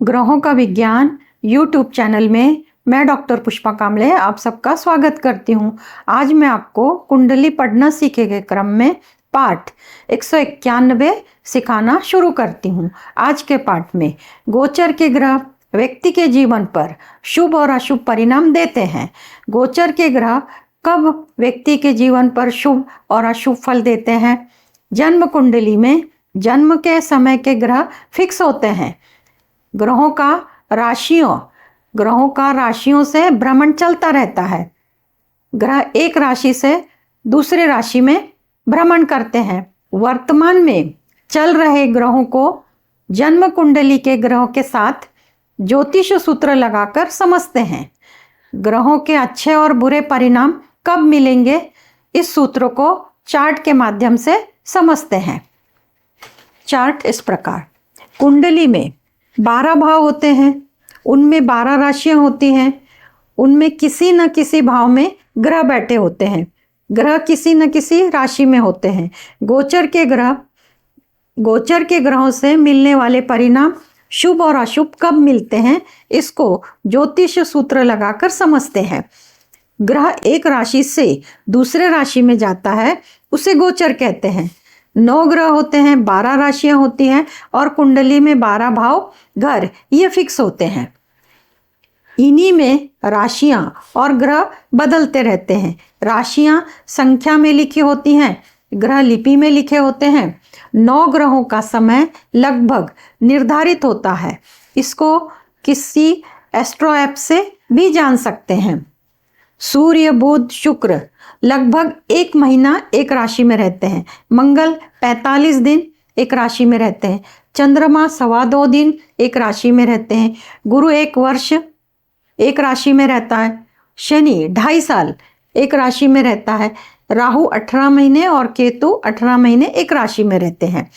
ग्रहों का विज्ञान यूट्यूब चैनल में मैं डॉक्टर पुष्पा कामले आप सबका स्वागत करती हूँ। आज मैं आपको कुंडली पढ़ना सीखे के क्रम में पाठ 191 सिखाना शुरू करती हूँ। आज के पाठ में गोचर के ग्रह व्यक्ति के जीवन पर शुभ और अशुभ परिणाम देते हैं। गोचर के ग्रह कब व्यक्ति के जीवन पर शुभ और अशुभ फल देते हैं? जन्म कुंडली में जन्म के समय के ग्रह फिक्स होते हैं। ग्रहों का राशियों से भ्रमण चलता रहता है। ग्रह एक राशि से दूसरे राशि में भ्रमण करते हैं। वर्तमान में चल रहे ग्रहों को जन्म कुंडली के ग्रहों के साथ ज्योतिष सूत्र लगाकर समझते हैं। ग्रहों के अच्छे और बुरे परिणाम कब मिलेंगे, इस सूत्र को चार्ट के माध्यम से समझते हैं। चार्ट इस प्रकार, कुंडली में 12 भाव होते हैं, उनमें 12 राशियां होती हैं, उनमें किसी न किसी भाव में ग्रह बैठे होते हैं। ग्रह किसी न किसी राशि में होते हैं। गोचर के ग्रहों से मिलने वाले परिणाम शुभ और अशुभ कब मिलते हैं, इसको ज्योतिष सूत्र लगाकर समझते हैं। ग्रह एक राशि से दूसरे राशि में जाता है, उसे गोचर कहते हैं। 9 ग्रह होते हैं, 12 राशियां होती हैं और कुंडली में 12 भाव घर ये फिक्स होते हैं। इन्हीं में राशियां और ग्रह बदलते रहते हैं। राशियां संख्या में लिखी होती हैं, ग्रह लिपि में लिखे होते हैं। 9 ग्रहों का समय लगभग निर्धारित होता है। इसको किसी एस्ट्रो ऐप से भी जान सकते हैं। सूर्य, बुध, शुक्र लगभग 1 महीना एक राशि में रहते हैं। मंगल 45 दिन एक राशि में रहते हैं। चंद्रमा 2.25 दिन एक राशि में रहते हैं। गुरु 1 वर्ष एक राशि में रहता है। शनि 2.5 साल एक राशि में रहता है। राहु 18 महीने और केतु 18 महीने एक राशि में रहते हैं।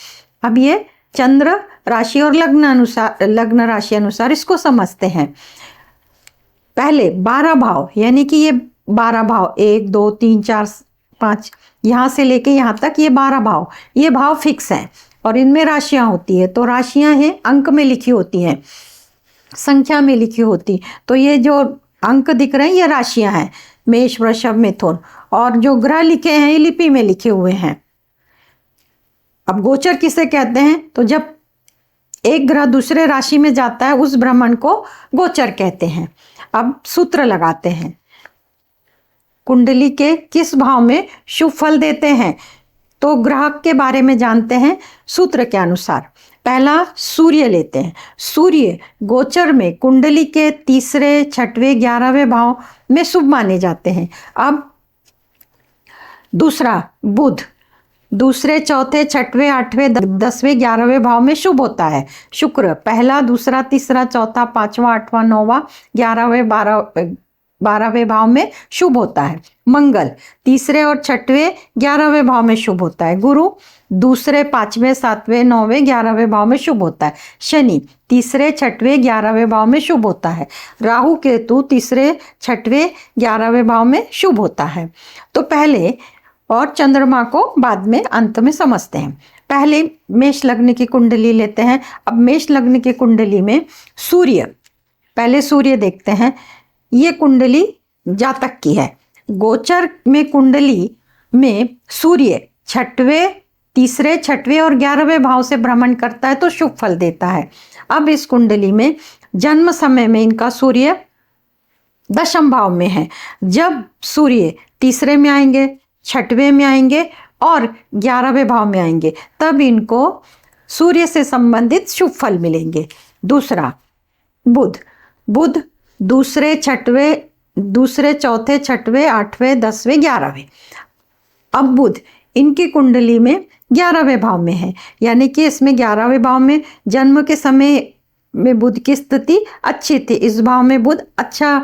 अब ये चंद्र राशि और लग्न राशि अनुसार इसको समझते हैं। पहले 12 भाव, यानी कि ये 12 भाव 1 2 3 4 5 यहाँ से लेके यहाँ तक ये 12 भाव, ये भाव फिक्स हैं और इनमें राशियां होती है। तो राशियां हैं अंक में लिखी होती हैं, संख्या में लिखी होती। तो ये जो अंक दिख रहे हैं ये राशियां हैं, मेष, वृषभ, मिथुन। और जो ग्रह लिखे हैं ये लिपि में लिखे हुए हैं। अब गोचर किसे कहते हैं? तो जब एक ग्रह दूसरे राशि में जाता है उस भ्रमण को गोचर कहते हैं। अब सूत्र लगाते हैं। कुंडली के किस भाव में शुभ फल देते हैं, तो ग्रह के बारे में जानते हैं सूत्र के अनुसार। पहला सूर्य लेते हैं। सूर्य गोचर में कुंडली के तीसरे, छठवें, 11वें भाव में शुभ माने जाते हैं। अब दूसरा बुध दूसरे, चौथे, छठवें, 8वें, 10वें, 11वें भाव में शुभ होता है। शुक्र पहला, दूसरा, तीसरा, चौथा, 5वां, 8वां, 9वां, 11वें, 12वें भाव में शुभ होता है। मंगल तीसरे और छठवें, 11वें भाव में शुभ होता है। गुरु दूसरे, 5वें, 7वें, 9वें, 11वें भाव में शुभ होता है। शनि तीसरे, छठवें, 11वें भाव में शुभ होता है। राहु केतु तीसरे, छठवें, 11वें भाव में शुभ होता है। तो पहले और चंद्रमा को बाद में अंत में समझते हैं। पहले मेष लग्न की कुंडली लेते हैं। अब मेष लग्न की कुंडली में पहले सूर्य देखते हैं। ये कुंडली जातक की है। गोचर में कुंडली में सूर्य तीसरे, छठवें और 11वें भाव से भ्रमण करता है तो शुभ फल देता है। अब इस कुंडली में जन्म समय में इनका सूर्य 10म भाव में है। जब सूर्य तीसरे में आएंगे, छठवें में आएंगे और 11वें भाव में आएंगे, तब इनको सूर्य से संबंधित शुभ फल मिलेंगे। दूसरा बुध दूसरे, चौथे, छठवें, 8वें, 10वें, 11वें। अब बुध इनकी कुंडली में 11वें भाव में है, यानी कि इसमें 11वें भाव में जन्म के समय में बुध की स्थिति अच्छी थी। इस भाव में बुध अच्छा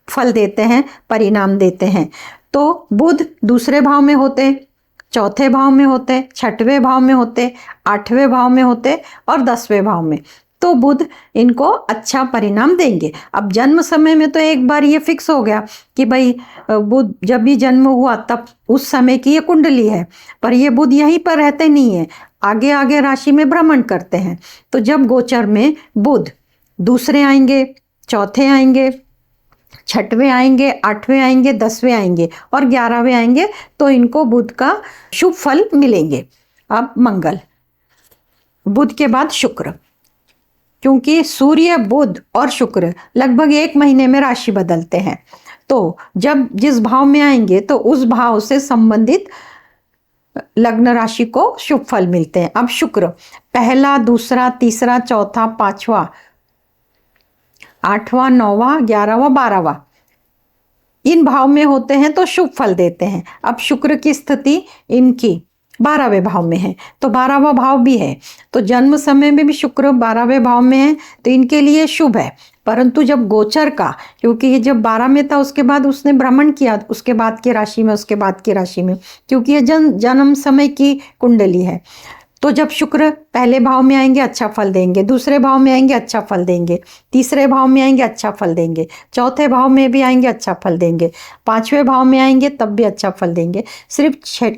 फल देते हैं, परिणाम देते हैं। तो बुध दूसरे भाव में होते, चौथे भाव में होते, छठवें भाव में होते, 8वें भाव में होते और 10वें भाव में, तो बुध इनको अच्छा परिणाम देंगे। अब जन्म समय में तो एक बार ये फिक्स हो गया कि भाई बुध जब भी जन्म हुआ तब उस समय की ये कुंडली है, पर ये बुध यहीं पर रहते नहीं है, आगे आगे राशि में भ्रमण करते हैं। तो जब गोचर में बुध दूसरे आएंगे, चौथे आएंगे, छठवें आएंगे, आठवें आएंगे, 10वें आएंगे और 11वें आएंगे तो इनको बुध का शुभ फल मिलेंगे। अब मंगल, बुध के बाद शुक्र, क्योंकि सूर्य, बुध और शुक्र लगभग 1 महीने में राशि बदलते हैं, तो जब जिस भाव में आएंगे तो उस भाव से संबंधित लग्न राशि को शुभ फल मिलते हैं। अब शुक्र पहला, दूसरा, तीसरा, चौथा, पांचवा, 8वां, 9वां, 11वां, 12वां इन भाव में होते हैं तो शुभ फल देते हैं। अब शुक्र की स्थिति इनकी 12वें भाव में है, तो 12वां भाव भी है, तो जन्म समय में भी शुक्र 12वें भाव में है तो इनके लिए शुभ है। परंतु जब गोचर का, क्योंकि ये जब 12 में था उसके बाद उसने भ्रमण किया, उसके बाद की राशि में, उसके बाद की राशि में, क्योंकि ये जन्म समय की कुंडली है, तो जब शुक्र पहले भाव में आएंगे अच्छा फल देंगे, दूसरे भाव में आएंगे अच्छा फल देंगे, तीसरे भाव में आएंगे अच्छा फल देंगे, चौथे भाव में भी आएंगे अच्छा फल देंगे, 5वें भाव में आएंगे तब भी अच्छा फल देंगे। सिर्फ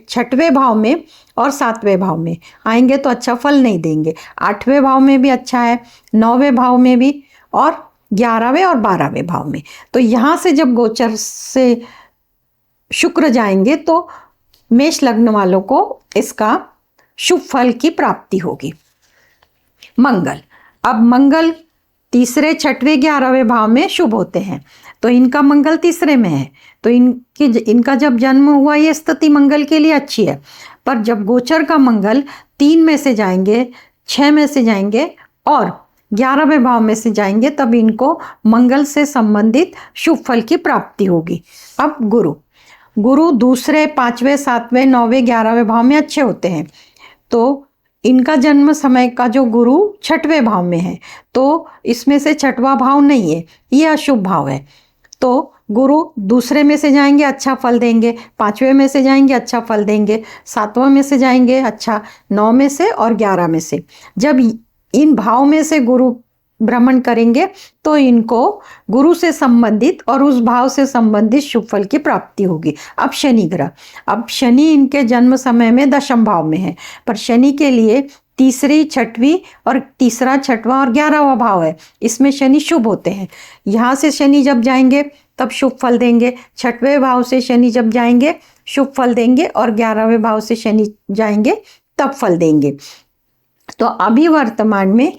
6वें भाव में और 7वें भाव में आएंगे तो अच्छा फल नहीं देंगे। 8वें भाव में भी अच्छा है, 9वें भाव में भी और 11वें और 12वें भाव में। तो यहाँ से जब गोचर से शुक्र जाएंगे तो मेष लग्न वालों को इसका शुभ फल की प्राप्ति होगी। मंगल, अब मंगल तीसरे, छठवें, 11वें भाव में शुभ होते हैं, तो इनका मंगल तीसरे में है, तो इनका जब जन्म हुआ ये स्थिति मंगल के लिए अच्छी है। पर जब गोचर का मंगल 3 में से जाएंगे, 6 में से जाएंगे और 11वें भाव में से जाएंगे तब इनको मंगल से संबंधित शुभ फल की प्राप्ति होगी। अब गुरु दूसरे, 5वें, 7वें, 9वें, 11वें भाव में अच्छे होते हैं, तो इनका जन्म समय का जो गुरु 6वें भाव में है, तो इसमें से 6वां भाव नहीं है, ये अशुभ भाव है, तो गुरु दूसरे में से जाएंगे अच्छा फल देंगे, 5वें में से जाएंगे अच्छा फल देंगे, 7वां में से जाएंगे अच्छा, 9 में से और 11 में से। जब इन भाव में से गुरु भ्रमण करेंगे तो इनको गुरु से संबंधित और उस भाव से संबंधित शुभ फल की प्राप्ति होगी। अब शनि ग्रह, अब शनि इनके जन्म समय में 10वें भाव में है, पर शनि के लिए तीसरी, छठवीं और तीसरा, छठवां और 11वां भाव है, इसमें शनि शुभ होते हैं। यहाँ से शनि जब जाएंगे तब शुभ फल देंगे, 6वें भाव से शनि जब जाएंगे शुभ फल देंगे और 11वें भाव से शनि जाएंगे तब फल देंगे। तो अभी वर्तमान में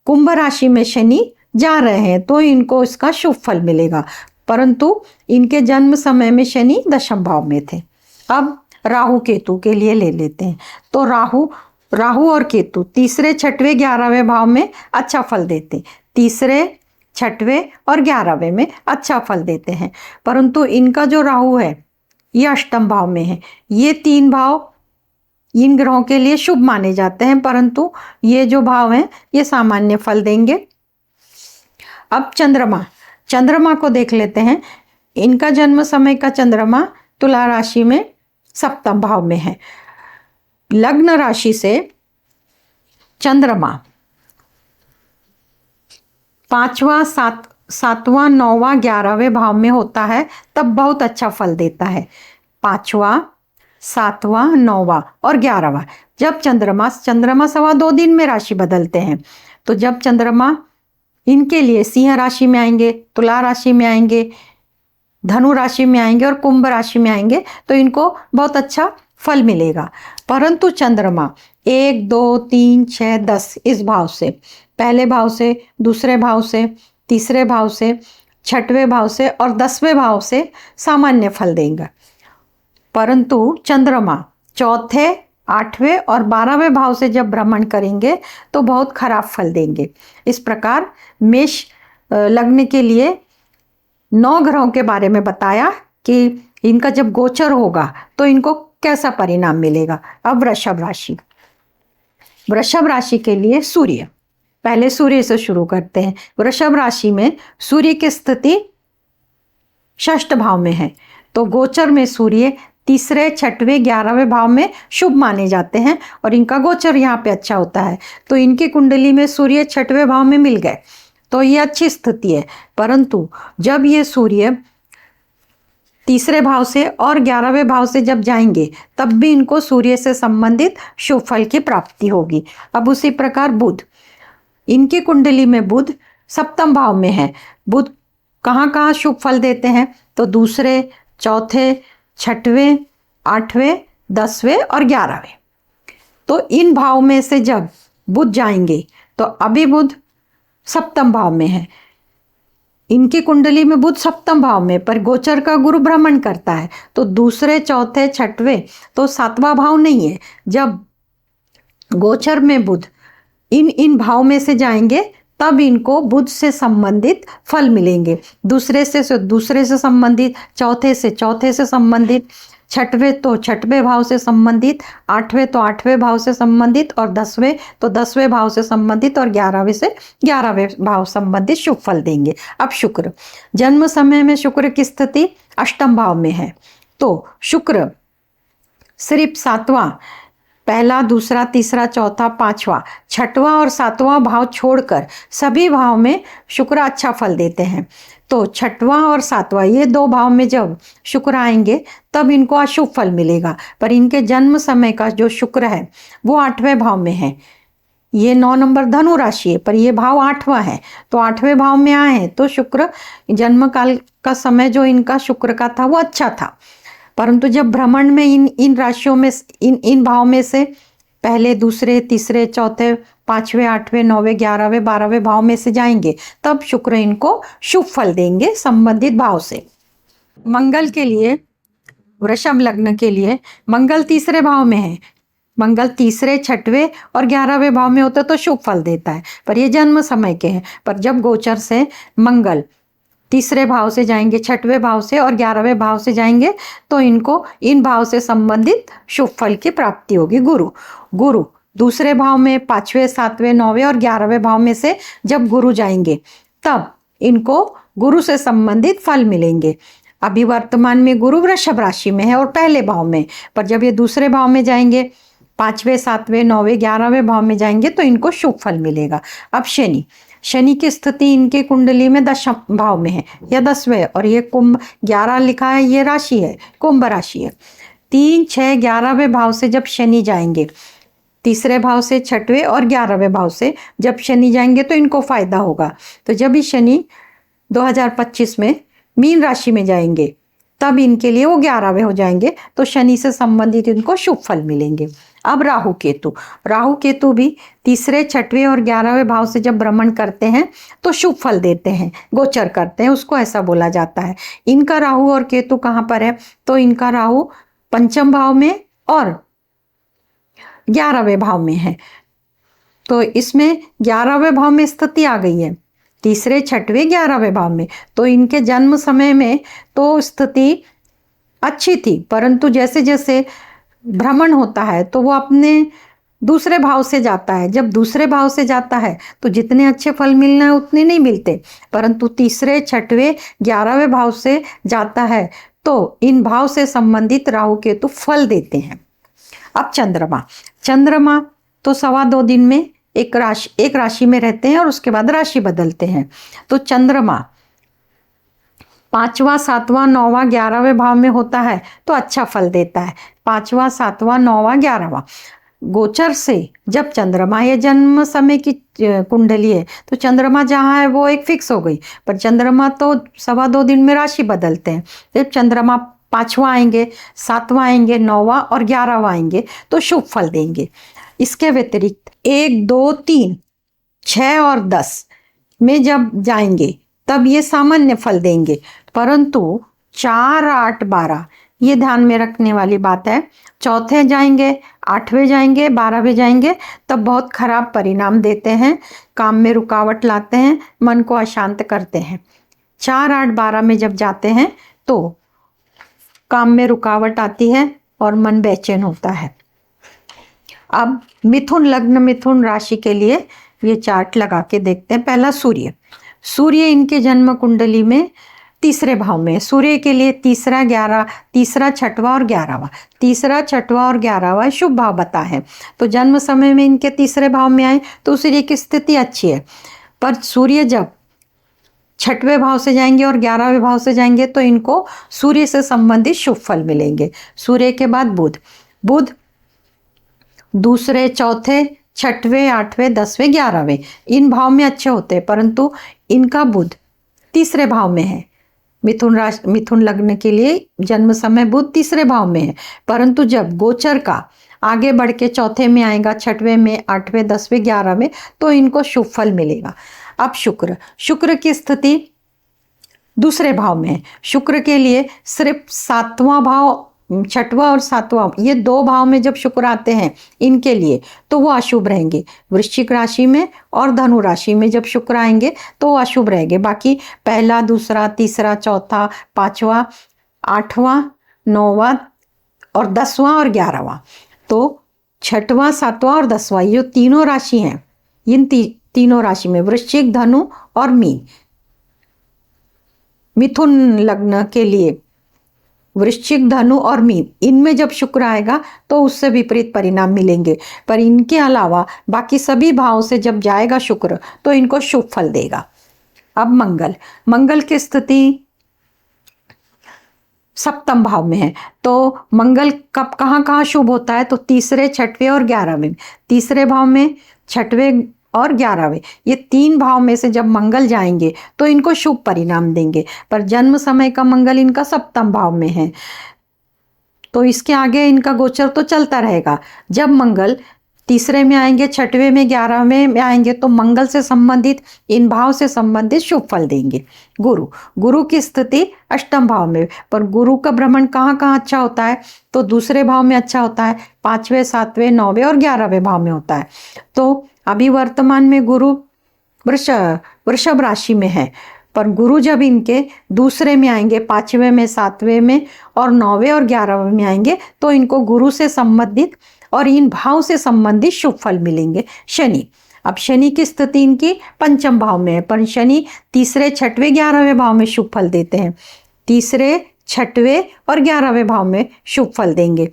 कुंभ राशि में शनि जा रहे हैं तो इनको इसका शुभ फल मिलेगा, परंतु इनके जन्म समय में शनि 10वें भाव में थे। अब राहु केतु के लिए ले लेते हैं, तो राहु और केतु तीसरे, छठवें, 11वें भाव में अच्छा फल देते हैं, तीसरे, छठवें और 11वें में अच्छा फल देते हैं, परंतु इनका जो राहु है ये अष्टम भाव में है। ये 3 भाव इन ग्रहों के लिए शुभ माने जाते हैं, परंतु ये जो भाव हैं ये सामान्य फल देंगे। अब चंद्रमा को देख लेते हैं। इनका जन्म समय का चंद्रमा तुला राशि में 7वें भाव में है। लग्न राशि से चंद्रमा 5वां, 7वां, 9वां, 11वें भाव में होता है तब बहुत अच्छा फल देता है। 5वां, 7वां, 9वां और 11वां, जब चंद्रमा 2.25 दिन में राशि बदलते हैं, तो जब चंद्रमा इनके लिए सिंह राशि में आएंगे, तुला राशि में आएंगे, धनु राशि में आएंगे और कुंभ राशि में आएंगे तो इनको बहुत अच्छा फल मिलेगा। परंतु चंद्रमा 1, 2, 3, 6, 10 इस भाव से, पहले भाव से, दूसरे भाव से, तीसरे भाव से, 6वें भाव से और 10वें भाव से सामान्य फल देंगे, परंतु चंद्रमा 4, 8वें और 12वें भाव से जब भ्रमण करेंगे तो बहुत खराब फल देंगे। इस प्रकार मेष लग्न के लिए 9 ग्रहों के बारे में बताया कि इनका जब गोचर होगा तो इनको कैसा परिणाम मिलेगा। अब वृषभ राशि के लिए सूर्य, पहले सूर्य से शुरू करते हैं। वृषभ राशि में सूर्य की स्थिति 6th भाव में है, तो गोचर में सूर्य तीसरे, 6वें, 11वें भाव में शुभ माने जाते हैं और इनका गोचर यहाँ पे अच्छा होता है, तो इनकी कुंडली में सूर्य 6वें भाव में मिल गए तो ये अच्छी स्थिति है। परंतु जब ये सूर्य तीसरे भाव से और 11वें भाव से जब जाएंगे तब भी इनको सूर्य से संबंधित शुभ फल की प्राप्ति होगी। अब उसी प्रकार बुध, इनकी कुंडली में बुध सप्तम भाव में है। बुध कहाँ कहाँ शुभ फल देते हैं? तो दूसरे, चौथे, छठवें, आठवें, 10वें और 11वें। तो इन भाव में से जब बुध जाएंगे तो अभी बुध सप्तम भाव में है, इनकी कुंडली में बुध सप्तम भाव में, पर गोचर का गुरु भ्रमण करता है तो दूसरे, चौथे, छठवें तो सातवां भाव नहीं है। जब गोचर में बुध इन भाव में से जाएंगे तब इनको बुध से संबंधित फल मिलेंगे। दूसरे से संबंधित, चौथे से संबंधित, छठवें तो छठवें भाव से संबंधित, आठवें तो आठवें भाव से संबंधित और 10वें तो 10वें भाव से संबंधित और 11वें से 11वें भाव संबंधित शुभ फल देंगे। अब शुक्र, जन्म समय में शुक्र की स्थिति अष्टम भाव में है। तो शुक्र सिर्फ सातवां, पहला, दूसरा, तीसरा, चौथा, पांचवा, छठवां और सातवां भाव छोड़कर सभी भाव में शुक्र अच्छा फल देते हैं। तो छठवां और सातवां ये दो भाव में जब शुक्र आएंगे तब इनको अशुभ फल मिलेगा। पर इनके जन्म समय का जो शुक्र है वो 8वें भाव में है। ये 9 नंबर धनु राशि है पर ये भाव 8वां है, तो 8वें भाव में आए हैं तो शुक्र जन्म काल का समय जो इनका शुक्र का था वो अच्छा था। परंतु जब भ्रमण में इन राशियों में इन भाव में से पहले, दूसरे, तीसरे, चौथे, 5वें, 8वें, 9वें, 11वें, 12वें भाव में से जाएंगे तब शुक्र इनको शुभ फल देंगे संबंधित भाव से। मंगल के लिए, वृषभ लग्न के लिए मंगल तीसरे भाव में है। मंगल तीसरे, छठवें और 11वें भाव में होता तो शुभ फल देता है, पर ये जन्म समय के हैं। पर जब गोचर से मंगल तीसरे भाव से जाएंगे, छठवें भाव से और 11वें भाव से जाएंगे तो इनको इन भाव से संबंधित शुभ फल की प्राप्ति होगी। गुरु दूसरे भाव में 5वें, 7वें, 9वें और 11वें भाव में से जब गुरु जाएंगे तब इनको गुरु से संबंधित फल मिलेंगे। अभी वर्तमान में गुरु वृषभ राशि में है और पहले भाव में, पर जब ये दूसरे भाव में जाएंगे, 5वें, 7वें, 9वें, 11वें भाव में जाएंगे तो इनको शुभ फल मिलेगा। अब शनि की स्थिति इनके कुंडली में 10वें भाव में है या 10वें, और ये कुंभ 11 लिखा है, ये राशि है कुंभ राशि है। 3, 6, 11वें भाव से जब शनि जाएंगे, तीसरे भाव से, छठवें और 11वें भाव से जब शनि जाएंगे तो इनको फायदा होगा। तो जब ही शनि 2025 में मीन राशि में जाएंगे तब इनके लिए वो 11वें हो जाएंगे, तो शनि से संबंधित इनको शुभ फल मिलेंगे। अब राहु केतु भी तीसरे, छठवें और 11वें भाव से जब भ्रमण करते हैं तो शुभ फल देते हैं, गोचर करते हैं, उसको ऐसा बोला जाता है। इनका राहु और केतु कहाँ पर है? तो इनका राहु पंचम भाव में और 11वें भाव में है। तो इसमें 11वें भाव में स्थिति आ गई है, तीसरे, छठवें, 11वें भाव में। तो इनके जन्म समय में तो स्थिति अच्छी थी, परंतु जैसे जैसे भ्रमण होता है तो वो अपने दूसरे भाव से जाता है। जब दूसरे भाव से जाता है तो जितने अच्छे फल मिलना है उतने नहीं मिलते, परंतु तीसरे, छठवें, 11वें भाव से जाता है तो इन भाव से संबंधित राहु केतु फल देते हैं। अब चंद्रमा तो 2.25 दिन में एक राशि में रहते हैं और उसके बाद राशि बदलते हैं। तो चंद्रमा 5वां, 7वां, 9वां, 11वें भाव में होता है तो अच्छा फल देता है। 5वां, 7वां, 9वां, 11वां गोचर से जब चंद्रमा, ये जन्म समय की कुंडली है तो चंद्रमा जहाँ है वो एक फिक्स हो गई, पर चंद्रमा तो 2.25 दिन में राशि बदलते हैं। जब चंद्रमा 5वां आएंगे, 7वां आएंगे, 9वां और 11वां आएंगे तो शुभ फल देंगे। इसके व्यतिरिक्त 1, 2, 3, 6 और 10 में जब जाएंगे तब ये सामान्य फल देंगे, परंतु 4, 8, 12 ये ध्यान में रखने वाली बात है। चौथे जाएंगे, 8वें जाएंगे, 12वें जाएंगे तब बहुत खराब परिणाम देते हैं, काम में रुकावट लाते हैं, मन को अशांत करते हैं। 4, 8, 12 में जब जाते हैं तो काम में रुकावट आती है और मन बेचैन होता है। अब मिथुन लग्न, मिथुन राशि के लिए ये चार्ट लगा के देखते हैं। पहला सूर्य इनके जन्म कुंडली में तीसरे भाव में। सूर्य के लिए तीसरा, 6वां और 11वां, तीसरा, 6वां और 11वां शुभ भाव बता है। तो जन्म समय में इनके तीसरे भाव में आए तो सूर्य की स्थिति अच्छी है, पर सूर्य जब छठवें भाव से जाएंगे और 11वें भाव से जाएंगे तो इनको सूर्य से संबंधित शुभ फल मिलेंगे। सूर्य के बाद बुध, बुध दूसरे, चौथे, छठवें, 8वें, 10वें, 11वें इन भाव में अच्छे होते हैं, परंतु इनका बुध तीसरे भाव में है। मिथुन राशि, मिथुन लग्न के लिए जन्म समय बुध तीसरे भाव में है, परंतु जब गोचर का आगे बढ़ के चौथे में आएगा, छठवें में, 8वें, 10वें, 11वें तो इनको शुभ फल मिलेगा। अब शुक्र, शुक्र की स्थिति दूसरे भाव में है। शुक्र के लिए सिर्फ 7वां भाव, 6वां और 7वां ये 2 भाव में जब शुक्र आते हैं इनके लिए तो वो अशुभ रहेंगे। वृश्चिक राशि में और धनु राशि में जब शुक्र आएंगे तो वो अशुभ रहेंगे। बाकी पहला, दूसरा, तीसरा, चौथा, 5वां, 8वां, 9वां और 10वां और 11वां, तो 6वां, 7वां और 10वां ये तीनों राशि हैं। इन तीनों राशि में वृश्चिक, धनु और मीन, मिथुन लग्न के लिए वृश्चिक, धनु और मीन इनमें जब शुक्र आएगा तो उससे विपरीत परिणाम मिलेंगे, पर इनके अलावा बाकी सभी भाव से जब जाएगा शुक्र तो इनको शुभ फल देगा। अब मंगल, मंगल की स्थिति सप्तम भाव में है, तो मंगल कब कहाँ कहाँ शुभ होता है तो तीसरे, छठवें और 11वें। तीसरे भाव में, छठवें और 11वें ये 3 भाव में से जब मंगल जाएंगे तो इनको शुभ परिणाम देंगे, पर जन्म समय का मंगल इनका सप्तम भाव में है तो इसके आगे इनका गोचर तो चलता रहेगा। जब मंगल तीसरे में आएंगे, छठवें में, 11वें में आएंगे तो मंगल से संबंधित इन भाव से संबंधित शुभ फल देंगे। गुरु, गुरु की स्थिति अष्टम भाव में, पर गुरु का भ्रमण कहाँ कहाँ अच्छा होता है तो दूसरे भाव में अच्छा होता है, 5वें, 7वें, 9वें और 11वें भाव में होता है। तो अभी वर्तमान में गुरु वृषभ राशि में है, पर गुरु जब इनके दूसरे में आएंगे, 5वें में, 7वें में और 9वें और 11वें में आएंगे तो इनको गुरु से संबंधित और इन भाव से संबंधित शुभ फल मिलेंगे। शनि, अब शनि की स्थिति इनकी पंचम भाव में है, पर शनि तीसरे, छठवें, 11वें भाव में शुभ फल देते हैं। तीसरे, छठवें और 11वें भाव में शुभ फल देंगे।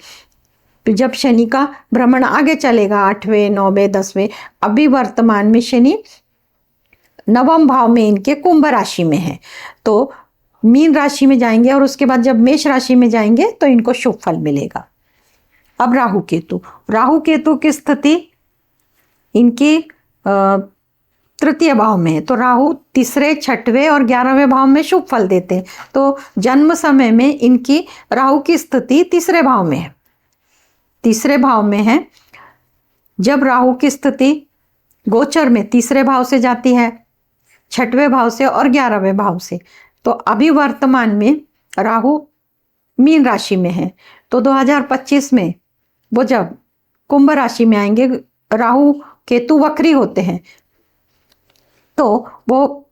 तो जब शनि का भ्रमण आगे चलेगा, 8वें, 9वें, 10वें, अभी वर्तमान में शनि नवम भाव में इनके कुंभ राशि में है, तो मीन राशि में जाएंगे और उसके बाद जब मेष राशि में जाएंगे तो इनको शुभ फल मिलेगा। अब राहु केतु, राहु केतु की स्थिति इनकी तृतीय भाव में है, तो राहु तीसरे, छठवें और 11वें भाव में शुभ फल देते हैं। तो जन्म समय में इनकी राहु की स्थिति तीसरे भाव में है, तीसरे भाव में है। जब राहु की स्थिति गोचर में तीसरे भाव से जाती है, छठवें भाव से और 11वें भाव से, तो अभी वर्तमान में राहु मीन राशि में है, तो 2025 में वो जब कुंभ राशि में आएंगे, राहु केतु वक्री होते हैं, तो वो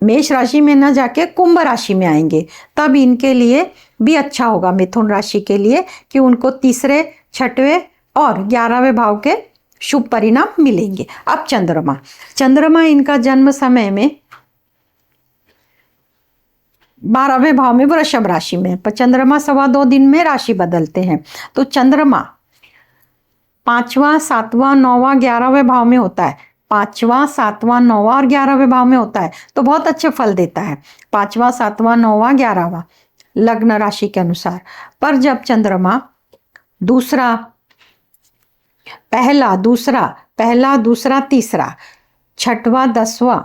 मेष राशि में ना जाके कुंभ राशि में आएंगे, तब इनके लिए भी अच्छा होगा मिथुन राशि के लिए कि उनको तीसरे, छठवें और 11वें भाव के शुभ परिणाम मिलेंगे। अब चंद्रमा, चंद्रमा इनका जन्म समय में 12वें भाव में वृषभ राशि में, पर चंद्रमा 2.25 दिन में राशि बदलते हैं, तो चंद्रमा 5वां, 7वां, 9वां, 11वें भाव में होता है। 5वां, 7वां, 9वां और 11वें भाव में होता है तो बहुत अच्छे फल देता है, 5वां, 7वां, 9वां, 11वां लग्न राशि के अनुसार। पर जब चंद्रमा दूसरा, पहला, दूसरा, तीसरा, 6वां, 10वां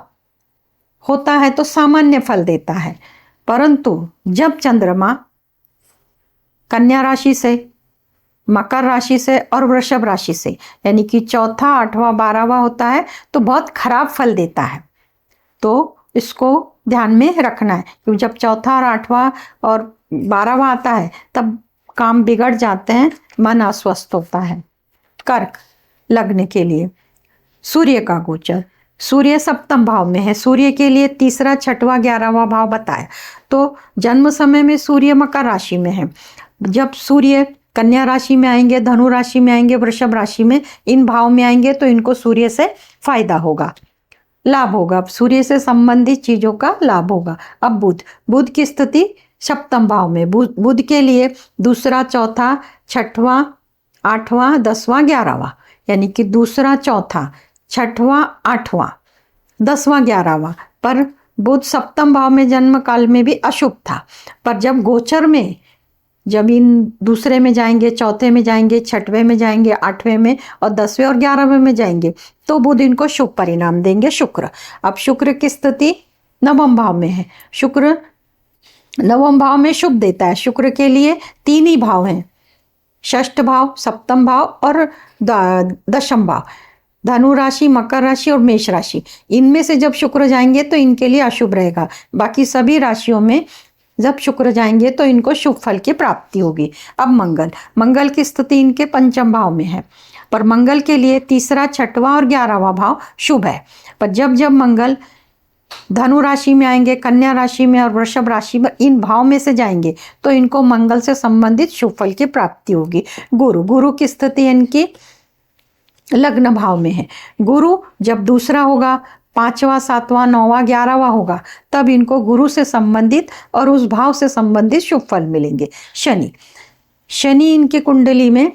होता है तो सामान्य फल देता है, परंतु जब चंद्रमा कन्या राशि से, मकर राशि से और वृषभ राशि से यानी कि चौथा, 8वां, 12वां होता है तो बहुत खराब फल देता है। तो इसको ध्यान में रखना है, क्योंकि जब चौथा और 8वां और 12वां आता है तब काम बिगड़ जाते हैं, मन अस्वस्थ होता है। कर्क लग्न के लिए सूर्य का गोचर, सूर्य सप्तम भाव में है, सूर्य के लिए तीसरा, 6वां, 11वां भाव बताया, तो जन्म समय में सूर्य मकर राशि में है। जब सूर्य कन्या राशि में आएंगे, धनु राशि में आएंगे, वृषभ राशि में, इन भाव में आएंगे तो इनको सूर्य से फायदा होगा, लाभ होगा, सूर्य से संबंधित चीजों का लाभ होगा। अब बुध, बुध की स्थिति सप्तम भाव में, बुध के लिए दूसरा, चौथा, 6वां, 8वां, 10वां, 11वां यानी कि दूसरा, चौथा, 6वां, 8वां, 10वां, 11वां, पर बुध सप्तम भाव में जन्म काल में भी अशुभ था, पर जब गोचर में, जब इन दूसरे में जाएंगे, चौथे में जाएंगे, छठवें में जाएंगे, आठवें में और 10वें और 11वें में जाएंगे तो बुध इनको शुभ परिणाम देंगे। शुक्र, अब शुक्र की स्थिति नवम भाव में है। शुक्र नवम भाव में शुभ देता है। शुक्र के लिए 3 ही भाव हैं, षष्ठ भाव, सप्तम भाव और दशम भाव, धनु राशि, मकर राशि और मेष राशि। इनमें से जब शुक्र जाएंगे तो इनके लिए अशुभ रहेगा। बाकी सभी राशियों में जब शुक्र जाएंगे तो इनको शुभ फल की प्राप्ति होगी। अब मंगल, मंगल की स्थिति इनके पंचम भाव में है, पर मंगल के लिए तीसरा, छठवां और 11वां भाव शुभ है। पर जब जब मंगल धनु राशि में आएंगे, कन्या राशि में और वृषभ राशि में, इन भाव में से जाएंगे तो इनको मंगल से संबंधित शुभ फल की प्राप्ति होगी। गुरु, गुरु की स्थिति इनकी लग्न भाव में है। गुरु जब दूसरा होगा, 5वां, 7वां, 9वां, 11वां होगा, तब इनको गुरु से संबंधित और उस भाव से संबंधित शुभ फल मिलेंगे। शनि, शनि इनकी कुंडली में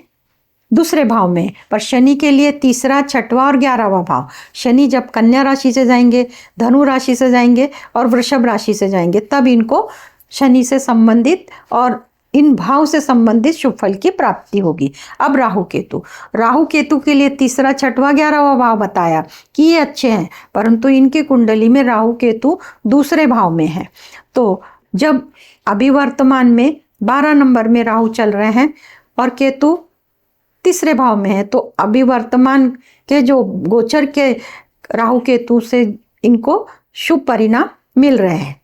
दूसरे भाव में, पर शनि के लिए तीसरा, छठवां और 11वां भाव। शनि जब कन्या राशि से जाएंगे, धनु राशि से जाएंगे और वृषभ राशि से जाएंगे, तब इनको शनि से संबंधित और इन भाव से संबंधित शुभ फल की प्राप्ति होगी। अब राहु केतु, राहु केतु के लिए तीसरा, छठवां, 11वां भाव बताया कि ये अच्छे हैं, परंतु इनकी कुंडली में राहु केतु दूसरे भाव में है। तो जब अभी वर्तमान में 12 नंबर में राहु चल रहे हैं और केतु तीसरे भाव में है, तो अभी वर्तमान के जो गोचर के राहु केतु से इनको शुभ परिणाम मिल रहे हैं।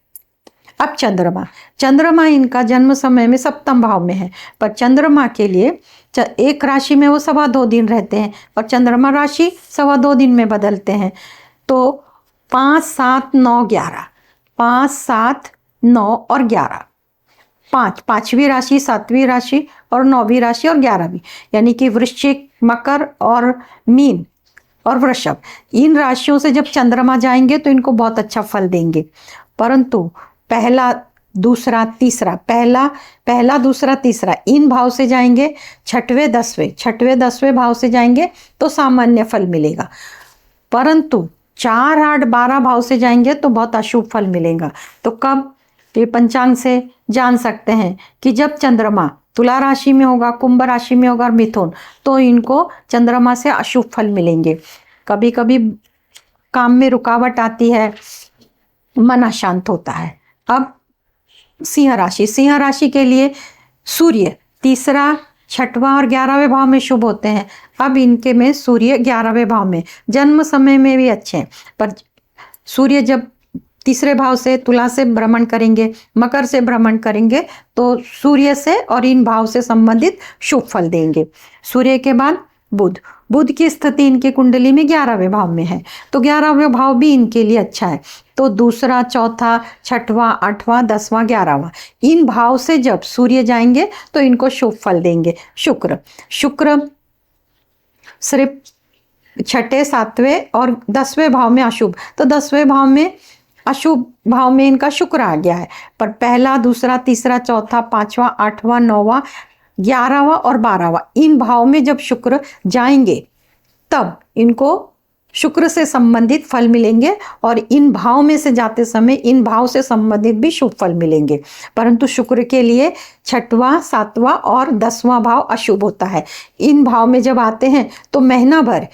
अब चंद्रमा, चंद्रमा इनका जन्म समय में सप्तम भाव में है, पर चंद्रमा के लिए एक राशि में वो 2.25 दिन रहते हैं और चंद्रमा राशि 2.25 दिन में बदलते हैं। तो 5, 7, 9, 11, 5, 7, 9 और 11, 5वीं राशि, 7वीं राशि और 9वीं राशि और 11वीं, यानी कि वृश्चिक, मकर और मीन और वृषभ, इन राशियों से जब चंद्रमा जाएंगे तो इनको बहुत अच्छा फल देंगे। परंतु पहला, दूसरा, तीसरा, पहला, दूसरा, तीसरा, इन भाव से जाएंगे, छठवें, 10वें भाव से जाएंगे तो सामान्य फल मिलेगा। परंतु 4, 8, 12 भाव से जाएंगे तो बहुत अशुभ फल मिलेगा। तो कब? ये पंचांग से जान सकते हैं कि जब चंद्रमा तुला राशि में होगा, कुंभ राशि में होगा और मिथुन, तो इनको चंद्रमा से अशुभ फल मिलेंगे। कभी कभी काम में रुकावट आती है, मन अशांत होता है। अब सिंह राशि, सिंह राशि के लिए सूर्य तीसरा, छठवां और 11वें भाव में शुभ होते हैं। अब इनके में सूर्य 11वें भाव में, जन्म समय में भी अच्छे हैं, पर सूर्य जब तीसरे भाव से तुला से भ्रमण करेंगे, मकर से भ्रमण करेंगे, तो सूर्य से और इन भाव से संबंधित शुभ फल देंगे। सूर्य के बाद बुध, बुध की स्थिति इनकी कुंडली में 11वें भाव में है, तो 11वें भाव भी इनके लिए अच्छा है। तो दूसरा, चौथा, छठवां, 8वां, 10वां, 11वां, इन भाव से जब सूर्य जाएंगे तो इनको शुभ फल देंगे। शुक्र, शुक्र सिर्फ छठे, 7वें और 10वें भाव में अशुभ, तो 10वें भाव में अशुभ भाव में इनका शुक्र आ गया है। पर पहला, दूसरा, तीसरा, चौथा, 5वां, 8वां, 9वां, 11वां और 12वां, इन भाव में जब शुक्र जाएंगे तब इनको शुक्र से संबंधित फल मिलेंगे और इन भाव में से जाते समय इन भाव से संबंधित भी शुभ फल मिलेंगे। परंतु शुक्र के लिए 6वां, 7वां और 10वां भाव अशुभ होता है। इन भाव में जब आते हैं तो महीना भर,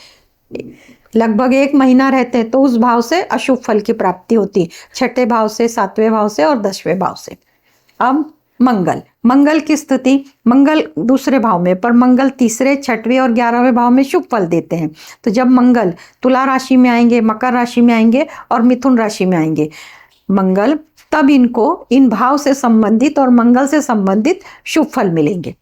लगभग 1 महीना रहते हैं, तो उस भाव से अशुभ फल की प्राप्ति होती है, 6ठे भाव से, 7वें भाव से और 10वें भाव से। अब मंगल, मंगल की स्थिति, मंगल दूसरे भाव में, पर मंगल तीसरे, 6वें और 11वें भाव में शुभ फल देते हैं। तो जब मंगल तुला राशि में आएंगे, मकर राशि में आएंगे और मिथुन राशि में आएंगे मंगल, तब इनको इन भाव से संबंधित और मंगल से संबंधित शुभ फल मिलेंगे।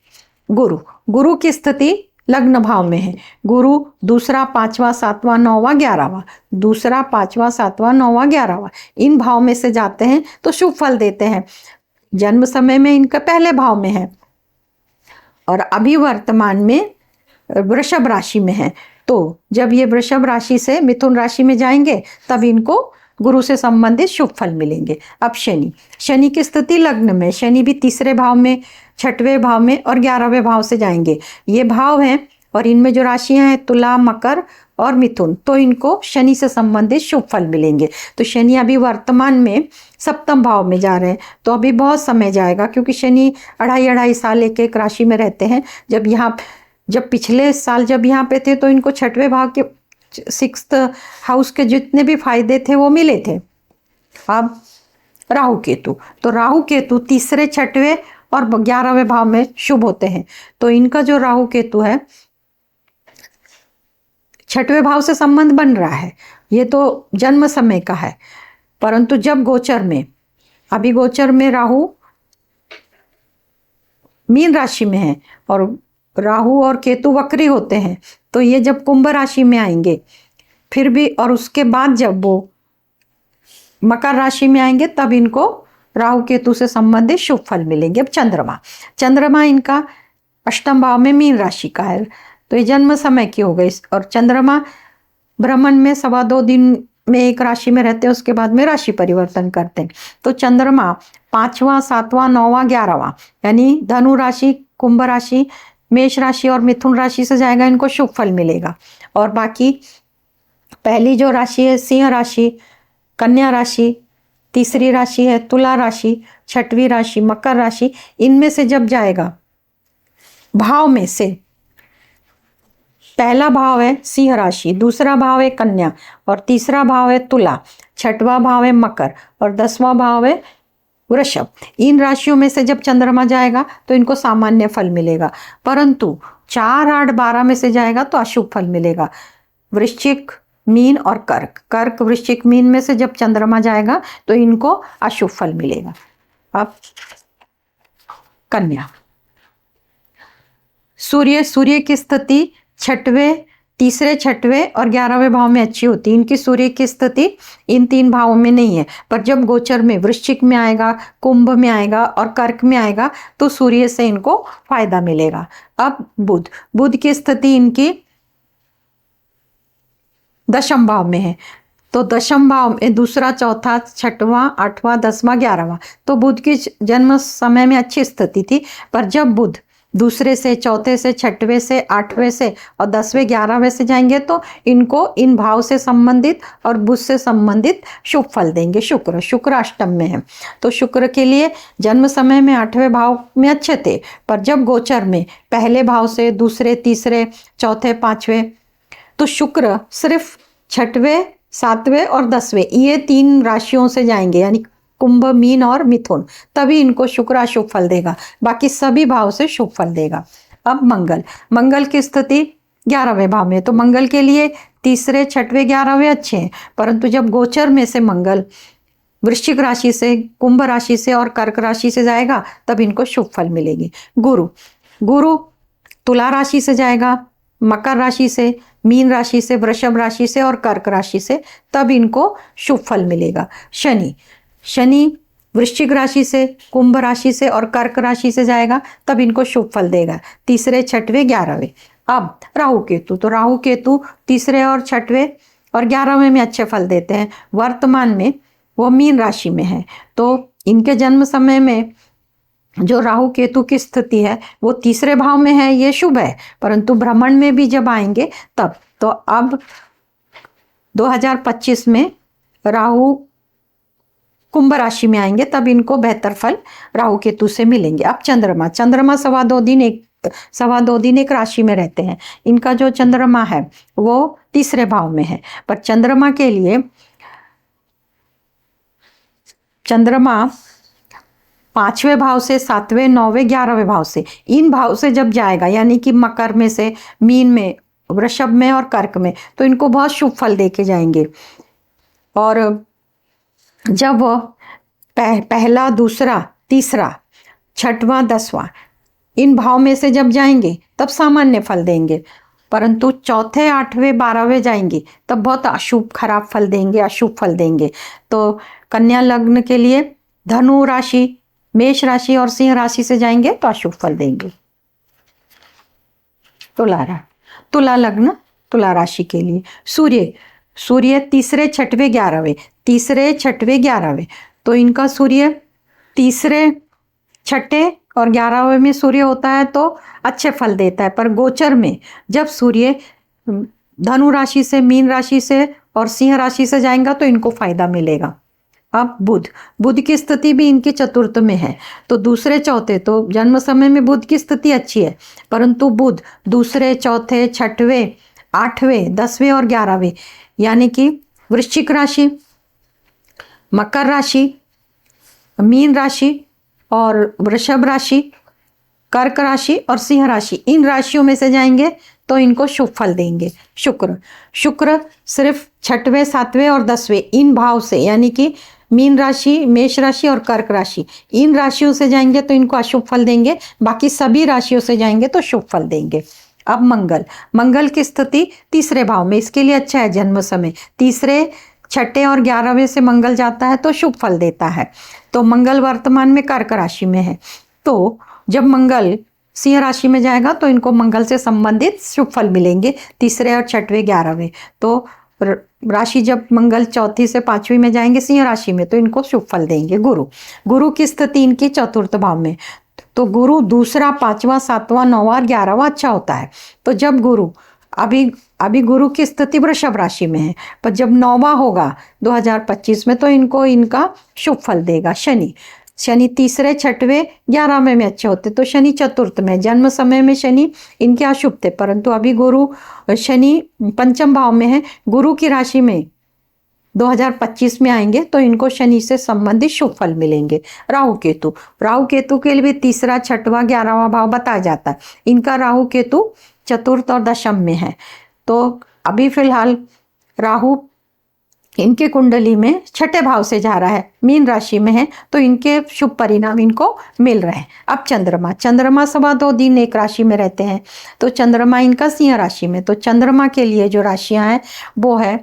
गुरु, गुरु की स्थिति लग्न भाव में है। गुरु दूसरा, 5वां, 7वां, 9वां, 11वां, दूसरा, 5वां, 7वां, 9वां, 11वां, इन भाव में से जाते हैं तो शुभ फल देते हैं। जन्म समय में इनका पहले भाव में है और अभी वर्तमान में वृषभ राशि में है। तो जब ये वृषभ राशि से मिथुन राशि में जाएंगे तब इनको गुरु से संबंधित शुभ फल मिलेंगे। अब शनि, शनि की स्थिति लग्न में, शनि भी तीसरे भाव में, 6वें भाव में और 11वें भाव से जाएंगे। ये भाव हैं और इनमें जो राशियां हैं तुला, मकर और मिथुन, तो इनको शनि से संबंधित शुभ फल मिलेंगे। तो शनि अभी वर्तमान में सप्तम भाव में जा रहे हैं, तो अभी बहुत समय जाएगा, क्योंकि शनि अढ़ाई साल एक एक राशि में रहते हैं। जब पिछले साल जब यहाँ पे थे तो इनको छठवें भाव के 6th हाउस के जितने भी फायदे थे वो मिले थे। अब राहु केतु, तो राहु केतु तीसरे, छठवें और 11वें भाव में शुभ होते हैं। तो इनका जो राहु केतु है छठवें भाव से संबंध बन रहा है, ये तो जन्म समय का है। परंतु जब गोचर में, अभी गोचर में राहु मीन राशि में है और राहु और केतु वक्री होते हैं, तो ये जब कुंभ राशि में आएंगे फिर भी, और उसके बाद जब वो मकर राशि में आएंगे तब इनको राहु केतु से संबंधित शुभ फल मिलेंगे। अब चंद्रमा इनका अष्टम भाव में मीन राशि का है, तो ये जन्म समय की हो गई। और चंद्रमा भ्रमण में 2.25 दिन में एक राशि में रहते हैं, उसके बाद में राशि परिवर्तन करते हैं। तो चंद्रमा 5वां, 7वां, 9वां, 11वां यानी धनु राशि, कुंभ राशि, मेष राशि और मिथुन राशि से जाएगा, इनको शुभ फल मिलेगा। और बाकी पहली जो राशि है सिंह राशि, कन्या राशि, तीसरी राशि है तुला राशि, छठवीं राशि मकर राशि, इनमें से जब जाएगा भाव में से पहला भाव है सिंह राशि, दूसरा भाव है कन्या और तीसरा भाव है तुला, छठवां भाव है मकर और 10वां भाव है वृषभ। इन राशियों में से जब चंद्रमा जाएगा तो इनको सामान्य फल मिलेगा, परंतु 4, 8, 12 में से जाएगा तो अशुभ फल मिलेगा। वृश्चिक, मीन और कर्क, वृश्चिक, मीन में से जब चंद्रमा जाएगा तो इनको अशुभ फल मिलेगा। अब कन्या, सूर्य की स्थिति छठवें, तीसरे, छठवें और 11वें भाव में अच्छी होती है। इनकी सूर्य की स्थिति इन 3 भावों में नहीं है, पर जब गोचर में वृश्चिक में आएगा, कुंभ में आएगा और कर्क में आएगा तो सूर्य से इनको फायदा मिलेगा। अब बुध की स्थिति इनकी दशम भाव में है, तो दशम भाव में दूसरा, चौथा, छठवां, 8वां, 10वां, 11वां, तो बुध की जन्म समय में अच्छी स्थिति थी। पर जब बुध दूसरे से, चौथे से, छठवें से, 8वें से और 10वें, 11वें से जाएंगे तो इनको इन भाव से संबंधित और बुध से संबंधित शुभ फल देंगे। शुक्र अष्टम में है, तो शुक्र के लिए जन्म समय में 8वें भाव में अच्छे थे, पर जब गोचर में पहले भाव से दूसरे, तीसरे, चौथे, 5वें, तो शुक्र सिर्फ 6वें, 7वें और 10वें ये 3 राशियों से जाएंगे, यानी कुंभ, मीन और मिथुन, तभी इनको शुक्र अशुभ फल देगा, बाकी सभी भाव से शुभ फल देगा। अब मंगल की स्थिति 11वें भाव में, तो मंगल के लिए तीसरे, छठवें, 11वें अच्छे हैं, परंतु जब गोचर में से मंगल वृश्चिक राशि से, कुंभ राशि से और कर्क राशि से जाएगा तब इनको शुभ फल मिलेगी। गुरु तुला राशि से जाएगा, मकर राशि से, मीन राशि से, वृषभ राशि से और कर्क राशि से, तब इनको शुभ फल मिलेगा। शनि वृश्चिक राशि से, कुंभ राशि से और कर्क राशि से जाएगा तब इनको शुभ फल देगा, तीसरे, छठवें, 11वें। अब राहु केतु, तो राहु केतु तीसरे और छठवें और 11वें में अच्छे फल देते हैं। वर्तमान में वो मीन राशि में है, तो इनके जन्म समय में जो राहु केतु की स्थिति है वो तीसरे भाव में है, ये शुभ है, परंतु भ्रमण में भी जब आएंगे तब, तो अब 2025 में राहु कुंभ राशि में आएंगे तब इनको बेहतर फल राहु केतु से मिलेंगे। अब चंद्रमा 2.25 दिन एक राशि में रहते हैं। इनका जो चंद्रमा है वो तीसरे भाव में है, पर चंद्रमा के लिए चंद्रमा 5वें भाव से, 7वें, 9वें, 11वें भाव से, इन भाव से जब जाएगा, यानी कि मकर में से, मीन में, वृषभ में और कर्क में, तो इनको बहुत शुभ फल देके जाएंगे। और जब वह पहला, दूसरा, तीसरा, छठवां, 10वां इन भाव में से जब जाएंगे तब सामान्य फल देंगे, परंतु चौथे, 8वें, 12वें जाएंगे तब बहुत अशुभ, खराब फल देंगे, अशुभ फल देंगे। तो कन्या लग्न के लिए धनु राशि, मेष राशि और सिंह राशि से जाएंगे तो अशुभ फल देंगे। तुला लग्न, तुला राशि के लिए सूर्य तीसरे, छठवें, 11वें, तो इनका सूर्य तीसरे, छठे और 11वें में सूर्य होता है तो अच्छे फल देता है। पर गोचर में जब सूर्य धनु राशि से, मीन राशि से और सिंह राशि से जाएगा तो इनको फायदा मिलेगा। अब बुध, बुध की स्थिति भी इनके चतुर्थ में है, तो दूसरे चौथे, तो जन्म समय में बुध की स्थिति अच्छी है, परंतु बुध दूसरे, चौथे, छठवें, 8वें, 10वें और 11वें यानी कि वृश्चिक राशि, मकर राशि, मीन राशि और वृषभ राशि, कर्क राशि और सिंह राशि, इन राशियों में से जाएंगे तो इनको शुभ फल देंगे। शुक्र, शुक्र सिर्फ 6वें, 7वें और 10वें इन भाव से यानी कि मीन राशि, मेष राशि और कर्क राशि, इन राशियों से जाएंगे तो इनको अशुभ फल देंगे, बाकी सभी राशियों से जाएंगे तो शुभ फल देंगे। अब मंगल, मंगल की स्थिति तीसरे भाव में, इसके लिए अच्छा है जन्म समय, तीसरे, छठे और 11वें से मंगल जाता है तो शुभ फल देता है। तो मंगल वर्तमान में कर्क राशि में है, तो जब मंगल सिंह राशि में जाएगा तो इनको मंगल से संबंधित शुभ फल मिलेंगे, तीसरे और छठवें, 11वें। तो राशि जब मंगल चौथी से 5वीं में जाएंगे सिंह राशि में तो इनको शुभ फल देंगे। गुरु, गुरु की स्थिति इनकी चतुर्थ भाव में, तो गुरु दूसरा, 5वां, 7वां, 9वां और 11वां अच्छा होता है। तो जब गुरु अभी गुरु की स्थिति वृषभ राशि में है, पर जब 9वां होगा 2025 में तो इनको इनका शुभ फल देगा। शनि, शनि तीसरे, छठवें, 11वें में अच्छे होते, तो शनि चतुर्थ में, जन्म समय में शनि इनके अशुभ थे, परंतु अभी गुरु, शनि पंचम भाव में है, गुरु की राशि में 2025 में आएंगे तो इनको शनि से संबंधित शुभ फल मिलेंगे। राहु केतु, राहु केतु के लिए भी तीसरा, 6वां, 11वां भाव बताया जाता है, इनका राहु केतु चतुर्थ और दशम में है। तो अभी फिलहाल राहु इनके कुंडली में 6ठे भाव से जा रहा है, मीन राशि में है, तो इनके शुभ परिणाम इनको मिल रहे हैं। अब चंद्रमा, चंद्रमा 2.25 दिन एक राशि में रहते हैं, तो चंद्रमा इनका सिंह राशि में, तो चंद्रमा के लिए जो राशियां हैं वो है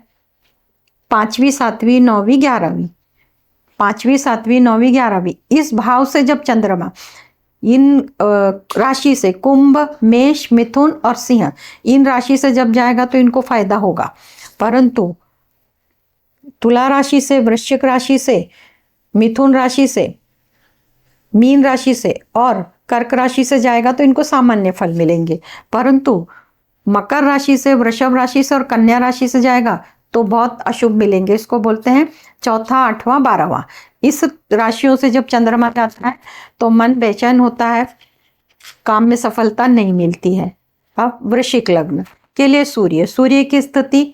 5वीं, 7वीं, 9वीं, 11वीं, 5वीं, 7वीं, 9वीं, 11वीं, इस भाव से जब चंद्रमा इन राशि से कुंभ, मेष, मिथुन और सिंह, इन राशि से जब जाएगा तो इनको फायदा होगा, परंतु तुला राशि से, वृश्चिक राशि से, मिथुन राशि से, मीन राशि से और कर्क राशि से जाएगा तो इनको सामान्य फल मिलेंगे, परंतु मकर राशि से, वृषभ राशि से और कन्या राशि से जाएगा तो बहुत अशुभ मिलेंगे। इसको बोलते हैं चौथा, 8वां, 12वां। इस राशियों से जब चंद्रमा जाता है तो मन बेचैन होता है, काम में सफलता नहीं मिलती है। अब वृश्चिक लग्न के लिए सूर्य, सूर्य की स्थिति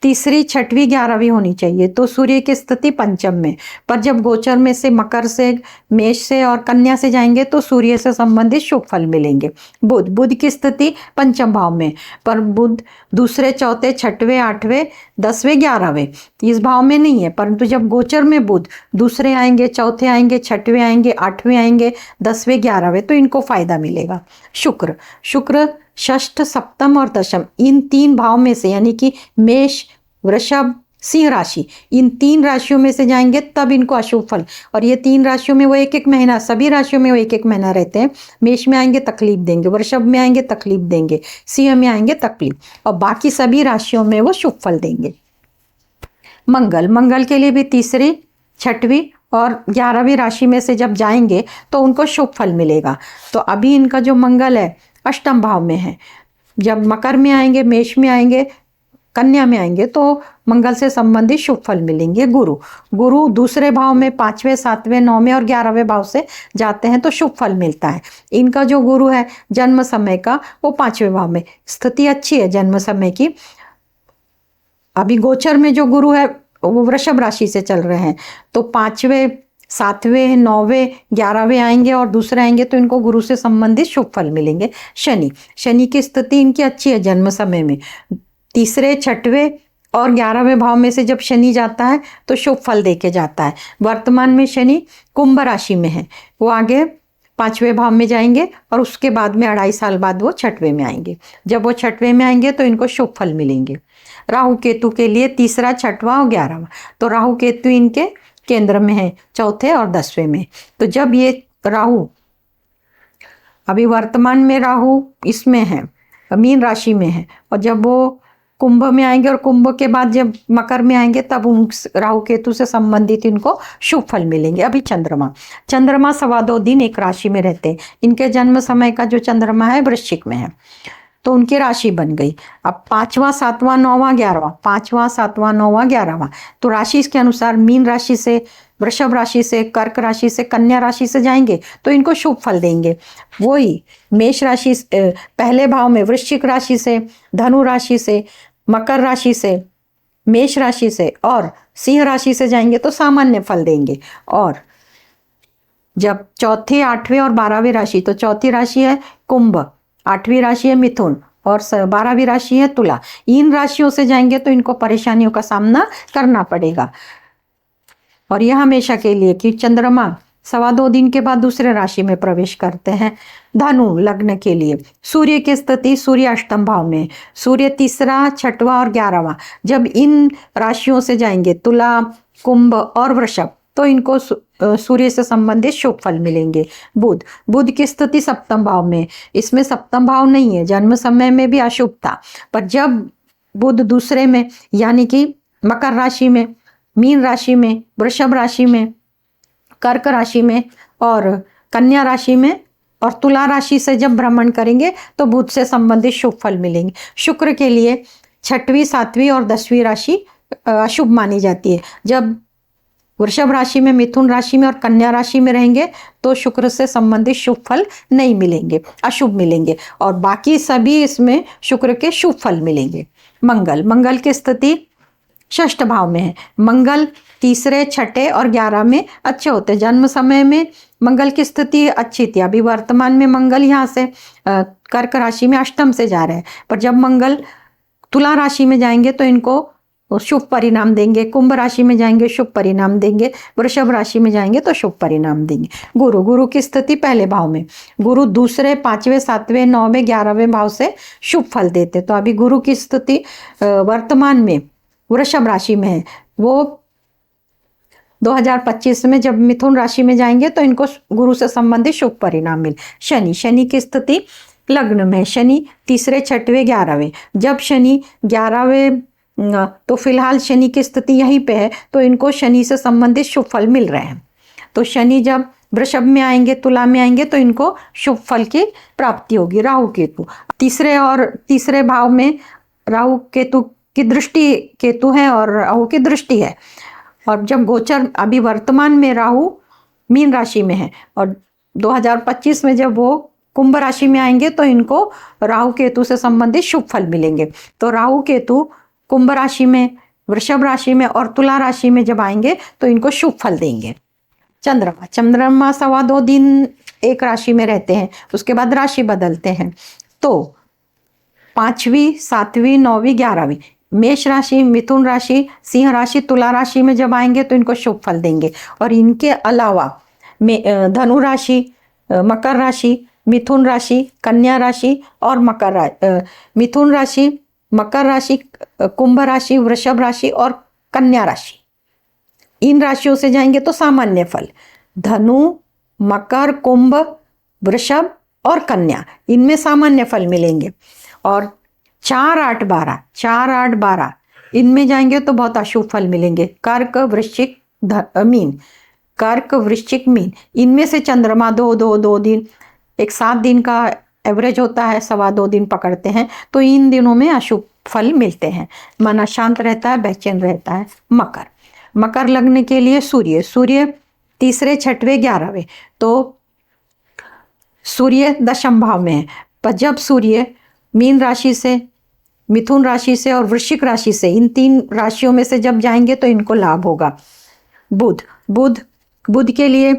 तीसरी, 6वीं, 11वीं होनी चाहिए, तो सूर्य की स्थिति पंचम में, पर जब गोचर में से मकर से, मेष से और कन्या से जाएंगे तो सूर्य से संबंधित शुभ फल मिलेंगे। बुध, बुध की स्थिति पंचम भाव में, पर बुध दूसरे, चौथे, 6वें, 8वें, 10वें, 11वें इस भाव में नहीं है, परंतु जब गोचर में बुध दूसरे आएंगे, चौथे आएंगे, 6वें आएंगे, 8वें आएंगे, 10वें, 11वें, तो इनको फायदा मिलेगा। शुक्र, शुक्र षष्ठ, सप्तम और दशम, इन 3 भाव में से यानी कि मेष, वृषभ, सिंह राशि, इन 3 राशियों में से जाएंगे तब इनको अशुभ फल, और ये 3 राशियों में वो 1-1 महीना, सभी राशियों में वो 1-1 महीना रहते हैं। मेष में आएंगे तकलीफ देंगे, वृषभ में आएंगे तकलीफ देंगे, सिंह में आएंगे तकलीफ, और बाकी सभी राशियों में वो शुभ फल देंगे। मंगल, मंगल के लिए भी तीसरी, 6वीं और 11वीं राशि में से जब जाएंगे तो उनको शुभ फल मिलेगा। तो अभी इनका जो मंगल है अष्टम भाव में है, जब मकर में आएंगे, मेष में आएंगे, कन्या में आएंगे तो मंगल से संबंधित शुभ फल मिलेंगे। गुरु, गुरु दूसरे भाव में 5वें, 7वें, 9वें और 11वें भाव से जाते हैं तो शुभ फल मिलता है। इनका जो गुरु है जन्म समय का वो 5वें भाव में, स्थिति अच्छी है जन्म समय की। अभी गोचर में जो गुरु है वो वृषभ राशि से चल रहे हैं, तो 5वें, 7वें, 9वें, 11वें आएंगे और दूसरे आएंगे तो इनको गुरु से संबंधित शुभ फल मिलेंगे। शनि, शनि की स्थिति इनकी अच्छी है जन्म समय में, तीसरे, 6वें और 11वें भाव में से जब शनि जाता है तो शुभ फल देके जाता है। वर्तमान में शनि कुंभ राशि में है, वो आगे 5वें भाव में जाएंगे और उसके बाद में 2.5 साल बाद वो 6वें में आएंगे। जब वो 6वें में आएंगे तो इनको शुभ फल मिलेंगे। राहु केतु के लिए तीसरा, 6वां और 11वां, तो राहु केतु इनके केंद्र में है, चौथे और 10वें में। तो जब ये राहु, अभी वर्तमान में राहु इसमें है, मीन राशि में है, और जब वो कुंभ में आएंगे और कुंभ के बाद जब मकर में आएंगे तब उन राहु केतु से संबंधित इनको शुभ फल मिलेंगे। अभी चंद्रमा, चंद्रमा 2.25 दिन एक राशि में रहते हैं। इनके जन्म समय का जो चंद्रमा है वृश्चिक में है, तो उनकी राशि बन गई। अब 5वां 7वां 9वां 11वां, 5वां 7वां 9वां 11वां, तो राशि इसके अनुसार मीन राशि से, वृषभ राशि से, कर्क राशि से, कन्या राशि से जाएंगे तो इनको शुभ फल देंगे। वही मेष राशि पहले भाव में वृश्चिक राशि से, धनु राशि से, मकर राशि से, मेष राशि से और सिंह राशि से जाएंगे तो सामान्य फल देंगे। और जब चौथे 8वें और 12वीं राशि, तो चौथी राशि है कुंभ, 8वीं राशि है मिथुन और 12वीं राशि है तुला, इन राशियों से जाएंगे तो इनको परेशानियों का सामना करना पड़ेगा। और यह हमेशा के लिए कि चंद्रमा 2.25 दिन के बाद दूसरे राशि में प्रवेश करते हैं। धनु लग्न के लिए सूर्य की स्थिति, सूर्य अष्टम भाव में, सूर्य 3रा 6वां और 11वां, जब इन राशियों से जाएंगे तुला, कुंभ और वृषभ, तो इनको सूर्य से संबंधित शुभ फल मिलेंगे। बुध, बुध की स्थिति सप्तम भाव में, इसमें सप्तम भाव नहीं है, जन्म समय में भी अशुभ था, पर जब बुध दूसरे में यानी कि मकर राशि में, मीन राशि में, वृषभ राशि में, कर्क राशि में और कन्या राशि में और तुला राशि से जब भ्रमण करेंगे तो बुध से संबंधित शुभ फल मिलेंगे। शुक्र के लिए 6वीं 7वीं और 10वीं राशि अशुभ मानी जाती है। जब वृषभ राशि में, मिथुन राशि में और कन्या राशि में रहेंगे तो शुक्र से संबंधित शुभ फल नहीं मिलेंगे, अशुभ मिलेंगे, और बाकी सभी इसमें शुक्र के शुभ फल मिलेंगे। मंगल, मंगल की स्थिति षष्ठ भाव में है। मंगल 3रे 6ठे और 11 में अच्छे होते हैं। जन्म समय में मंगल की स्थिति अच्छी थी, अभी वर्तमान में मंगल यहाँ से कर्क राशि में अष्टम से जा रहे हैं, पर जब मंगल तुला राशि में जाएंगे तो इनको शुभ परिणाम देंगे, कुंभ राशि में जाएंगे शुभ परिणाम देंगे, वृषभ राशि में जाएंगे तो शुभ परिणाम देंगे। गुरु, गुरु की स्थिति पहले भाव में, गुरु दूसरे 5वें 7वें 9वें 11वें भाव से शुभ फल देते, तो अभी गुरु की स्थिति वर्तमान में वृषभ राशि में है। वो 2025 में जब मिथुन राशि में जाएंगे तो इनको गुरु से संबंधित शुभ परिणाम मिले। शनि, शनि की स्थिति लग्न में, शनि 3रे 6वें 11वें, जब शनि 11वें, तो फिलहाल शनि की स्थिति यहीं पे है तो इनको शनि से संबंधित शुभ फल मिल रहे हैं। तो शनि जब वृषभ में आएंगे, तुला में आएंगे तो इनको शुभ फल की प्राप्ति होगी। राहु केतु, तीसरे भाव में राहु केतु की दृष्टि, केतु है और राहु की दृष्टि है, और जब गोचर अभी वर्तमान में राहु मीन राशि में है और 2025 में जब वो कुंभ राशि में आएंगे तो इनको राहु केतु से संबंधित शुभ फल मिलेंगे। तो राहु केतु कुंभ राशि में, वृषभ राशि में और तुला राशि में जब आएंगे तो इनको शुभ फल देंगे। चंद्रमा, चंद्रमा 2.25 दिन एक राशि में रहते हैं, उसके बाद राशि बदलते हैं। तो 5वीं 7वीं 9वीं 11वीं, मेष राशि, मिथुन राशि, सिंह राशि, तुला राशि में जब आएंगे तो इनको शुभ फल देंगे। और इनके अलावा धनु राशि, मकर राशि, मिथुन राशि, कन्या राशि और मिथुन राशि, मकर राशि, कुंभ राशि, वृषभ राशि और कन्या राशि, इन राशियों से जाएंगे तो सामान्य फल। धनु, मकर, कुंभ, वृषभ और कन्या, इनमें सामान्य फल मिलेंगे। और 4 8 12 इनमें जाएंगे तो बहुत अशुभ फल मिलेंगे। कर्क, वृश्चिक, मीन, कर्क, वृश्चिक, मीन, इनमें से चंद्रमा 2 दिन, एक 7 दिन का एवरेज होता है, 2.25 दिन पकड़ते हैं, तो इन दिनों में अशुभ फल मिलते हैं। मन अशांत रहता है, बेचैन रहता है। मकर, मकर लग्न के लिए सूर्य, सूर्य 3रे 6वें 11वें, तो सूर्य दशम भाव में है, पर जब सूर्य मीन राशि से, मिथुन राशि से और वृश्चिक राशि से, इन 3 राशियों में से जब जाएंगे तो इनको लाभ होगा। बुध, बुध के लिए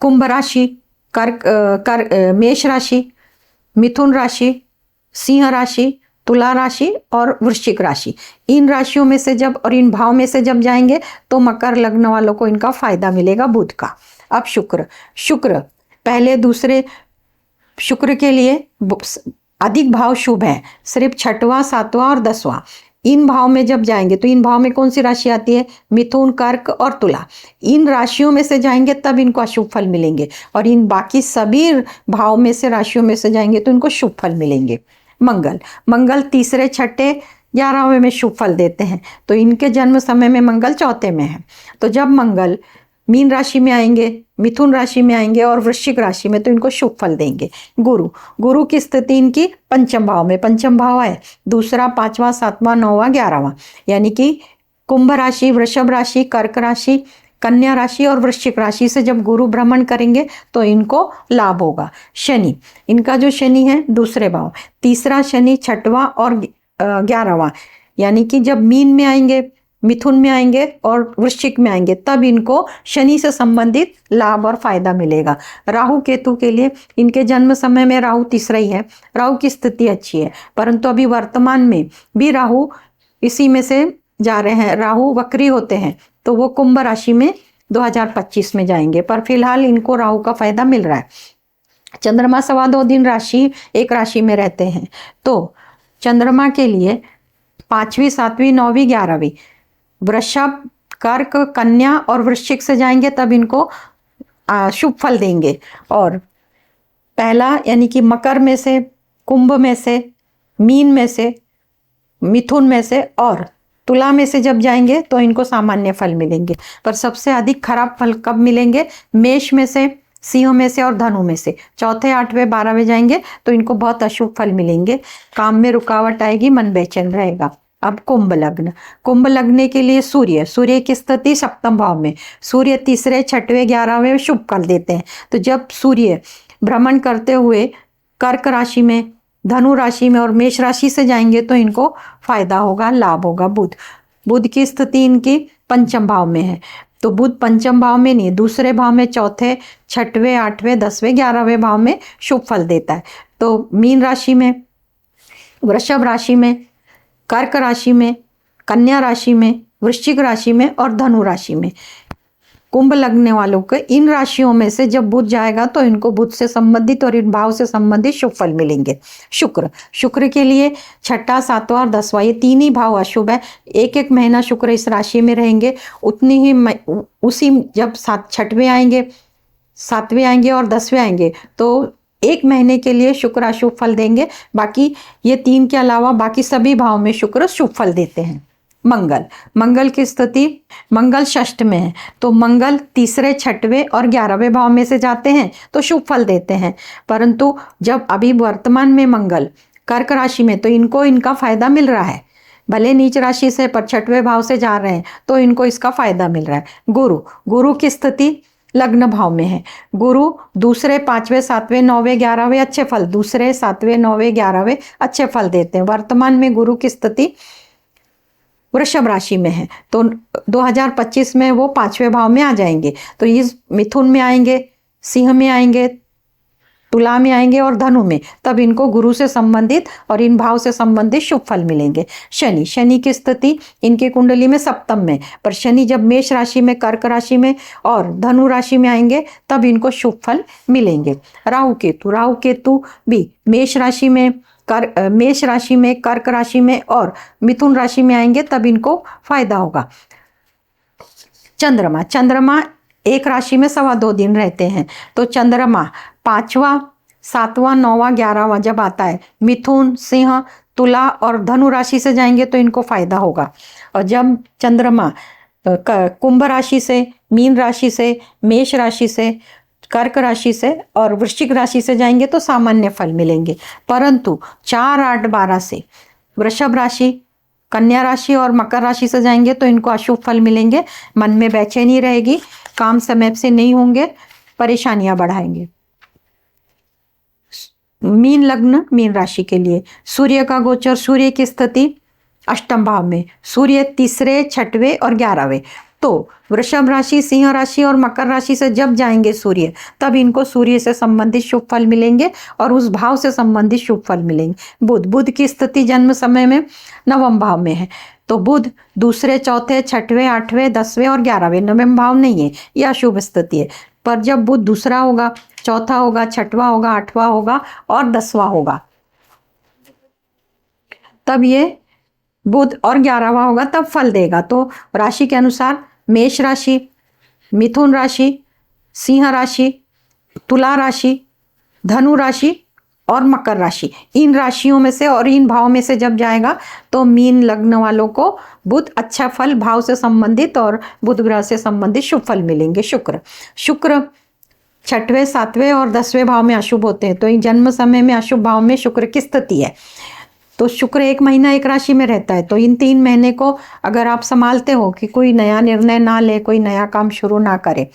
कुंभ राशि, मेष राशि, मिथुन राशि, सिंह राशि, तुला राशि और वृश्चिक राशि, इन राशियों में से जब और इन भाव में से जब जाएंगे तो मकर लग्न वालों को इनका फायदा मिलेगा बुध का। अब शुक्र पहले दूसरे, शुक्र के लिए अधिक भाव शुभ है, सिर्फ 6वां 7वां और 10वां, इन भाव में जब जाएंगे तो इन भाव में कौन सी राशि आती है? मिथुन, कर्क और तुला, इन राशियों में से जाएंगे तब इनको अशुभ फल मिलेंगे, और इन बाकी सभी भाव में से, राशियों में से जाएंगे तो इनको शुभ फल मिलेंगे। मंगल मंगल तीसरे छठे 11वें में शुभ फल देते हैं। तो इनके जन्म समय में मंगल चौथे में है। तो जब मंगल मीन राशि में आएंगे, मिथुन राशि में आएंगे और वृश्चिक राशि में, तो इनको शुभ फल देंगे। गुरु गुरु की स्थिति इनकी पंचम भाव में, पंचम भाव है दूसरा, पांचवा, सातवां, नौवां, 11वां, यानी कि कुंभ राशि, वृषभ राशि, कर्क राशि, कन्या राशि और वृश्चिक राशि से जब गुरु भ्रमण करेंगे तो इनको लाभ होगा। शनि, इनका जो शनि है दूसरे भाव, तीसरा शनि, छठवां और 11वां, यानी कि जब मीन में आएंगे, मिथुन में आएंगे और वृश्चिक में आएंगे, तब इनको शनि से संबंधित लाभ और फायदा मिलेगा। राहु केतु के लिए इनके जन्म समय में राहु तीसरा ही है, राहु की स्थिति अच्छी है, परंतु अभी वर्तमान में भी राहु इसी में से जा रहे हैं, राहु वक्री होते हैं, तो वो कुंभ राशि में 2025 में जाएंगे, पर फिलहाल इनको राहु का फायदा मिल रहा है। चंद्रमा 2.25 दिन राशि एक राशि में रहते हैं, तो चंद्रमा के लिए 5वीं, 7वीं, 9वीं, 11वीं, वृषभ, कर्क, कन्या और वृश्चिक से जाएंगे, तब इनको शुभ फल देंगे। और पहला यानी कि मकर में से, कुंभ में से, मीन में से, मिथुन में से और तुला में से जब जाएंगे तो इनको सामान्य फल मिलेंगे, पर सबसे अधिक खराब फल कब मिलेंगे? मेष में से, सिंह में से और धनु में से। चौथे, 8वें, 12वें जाएंगे तो इनको बहुत अशुभ फल मिलेंगे, काम में रुकावट आएगी, मन बेचैन रहेगा। अब कुंभ लग्न, कुंभ लग्न के लिए सूर्य की स्थिति सप्तम भाव में, सूर्य तीसरे, छठवें, 11वें शुभ फल देते हैं। तो जब सूर्य भ्रमण करते हुए कर्क राशि में, धनु राशि में और मेष राशि से जाएंगे तो इनको फायदा होगा, लाभ होगा। बुध की स्थिति इनकी पंचम भाव में है, तो बुध पंचम भाव में नहीं, दूसरे भाव में, चौथे, छठवें, 8वें, 10वें, 11वें भाव में शुभ फल देता है। तो मीन राशि में, वृषभ राशि में, कर्क राशि में, कन्या राशि में, वृश्चिक राशि में और धनु राशि में, कुंभ लगने वालों के इन राशियों में से जब बुध जाएगा तो इनको बुध से संबंधित और इन भाव से संबंधित शुभ फल मिलेंगे। शुक्र के लिए छठा, 7वां और 10वां, ये तीन ही भाव अशुभ है। एक महीना शुक्र इस राशि में रहेंगे, उतनी ही उसी जब 6वें आएंगे, 7वें आएंगे और 10वें आएंगे तो 1 महीने के लिए शुक्र अशुभ फल देंगे। बाकी ये 3 के अलावा बाकी सभी भाव में शुक्र शुभ फल देते हैं। मंगल की स्थिति, मंगल षष्ठ में है, तो मंगल तीसरे, छठवें और 11वें भाव में से जाते हैं तो शुभ फल देते हैं, परंतु जब अभी वर्तमान में मंगल कर्क राशि में, तो इनको इनका फायदा मिल रहा है, भले नीच राशि से पर 6वें भाव से जा रहे हैं तो इनको इसका फायदा मिल रहा है। गुरु की स्थिति लग्न भाव में है, गुरु दूसरे, 5वें, 7वें, 9वें, 11वें अच्छे फल, दूसरे, 7वें, 9वें, 11वें अच्छे फल देते हैं। वर्तमान में गुरु की स्थिति वृषभ राशि में है, तो 2025 में वो 5वें भाव में आ जाएंगे, तो इस मिथुन में आएंगे, सिंह में आएंगे, तुला में आएंगे और धनु में, तब इनको गुरु से संबंधित और इन भाव से संबंधित शुभ फल मिलेंगे। शनि की स्थिति इनकी कुंडली में सप्तम में, पर शनि जब मेष राशि में, कर्क राशि में और धनु राशि में आएंगे तब इनको शुभ फल मिलेंगे। राहु केतु भी मेष राशि में, कर्क राशि में और मिथुन राशि में आएंगे तब इनको फायदा होगा। चंद्रमा एक राशि में 2.25 दिन रहते हैं, तो चंद्रमा 5वां, 7वां, 9वां, 11वां जब आता है, मिथुन, सिंह, तुला और धनु राशि से जाएंगे तो इनको फायदा होगा। और जब चंद्रमा कुंभ राशि से, मीन राशि से, मेष राशि से, कर्क राशि से और वृश्चिक राशि से जाएंगे तो सामान्य फल मिलेंगे, परंतु 4, 8, 12 से वृषभ राशि, कन्या राशि और मकर राशि से जाएंगे तो इनको अशुभ फल मिलेंगे, मन में बेचैनी रहेगी, काम समय से नहीं होंगे, परेशानियां बढ़ाएंगे। मीन लग्न, मीन राशि के लिए सूर्य का गोचर, सूर्य की स्थिति अष्टम भाव में, सूर्य तीसरे, 6वें और 11वें, तो वृषभ राशि, सिंह राशि और मकर राशि से जब जाएंगे सूर्य, तब इनको सूर्य से संबंधित शुभ फल मिलेंगे और उस भाव से संबंधित शुभ फल मिलेंगे। बुध की स्थिति जन्म समय में नवम भाव में है, तो बुध दूसरे, चौथे, 6वें, 8वें, 10वें और 11वें, नवम भाव नहीं है, यह अशुभ स्थिति है, पर जब बुध दूसरा होगा, चौथा होगा, 6वां होगा, 8वां होगा और 10वां होगा, तब ये बुध और 11वां होगा तब फल देगा। तो राशि के अनुसार मेष राशि, मिथुन राशि, सिंह राशि, तुला राशि, धनु राशि और मकर राशि, इन राशियों में से और इन भाव में से जब जाएगा तो मीन लग्न वालों को बुध अच्छा फल, भाव से संबंधित और बुध ग्रह से संबंधित शुभ फल मिलेंगे। शुक्र 6वें 7वें और 10वें भाव में अशुभ होते हैं, तो इन जन्म समय में अशुभ भाव में शुक्र की स्थिति है। तो शुक्र 1 महीना एक राशि में रहता है, तो इन 3 महीने को अगर आप संभालते हो कि कोई नया निर्णय ना ले, कोई नया काम शुरू ना करे,